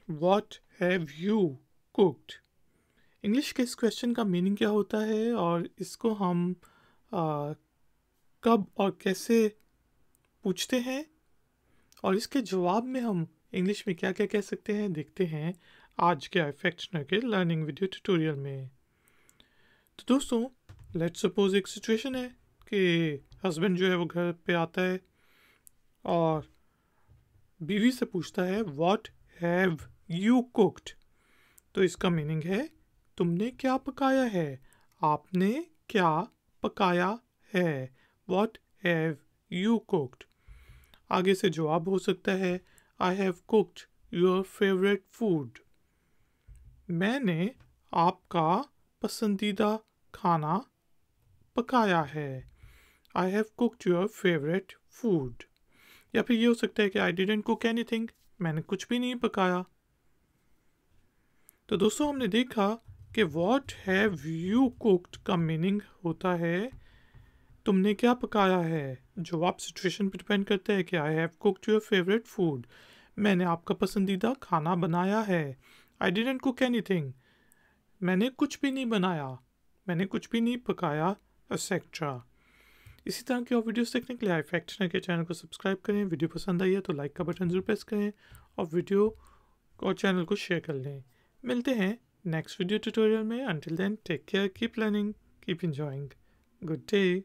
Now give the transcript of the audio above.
What have you cooked? English के इस question का मीनिंग क्या होता है और इसको हम आ, कब और कैसे पूछते हैं और इसके जवाब में हम इंग्लिश में क्या क्या कह सकते हैं देखते हैं आज के इफेक्शनर के लर्निंग वीडियो ट्यूटोरियल में। तो दोस्तों, लेट्स सपोज एक सिचुएशन है कि हस्बैंड जो है वो घर पे आता है और बीवी से पूछता है व्हाट हैव यू कुक्ड। तो इसका मीनिंग है तुमने क्या पकाया है, आपने क्या पकाया है। What have you cooked. आगे से जवाब हो सकता है I have cooked your favourite food. मैंने आपका पसंदीदा खाना पकाया है। I have cooked your favourite food. या फिर ये हो सकता है कि आई डिडंट कुक एनीथिंग, मैंने कुछ भी नहीं पकाया। तो दोस्तों, हमने देखा कि व्हाट हैव यू कुक्ड का मीनिंग होता है तुमने क्या पकाया है। जवाब सिचुएशन पर डिपेंड करता है कि I have cooked your favourite food, मैंने आपका पसंदीदा खाना बनाया है। आई डिडंट कुक एनीथिंग, मैंने कुछ भी नहीं बनाया, मैंने कुछ भी नहीं पकाया, एक्सेट्रा। इसी तरह की और वीडियोस देखने के लिए iFactioner के चैनल को सब्सक्राइब करें। वीडियो पसंद आई है तो लाइक का बटन जरूर प्रेस करें और वीडियो और चैनल को शेयर कर लें। मिलते हैं नेक्स्ट वीडियो ट्यूटोरियल में। Until then take care, keep learning, keep enjoying, good day.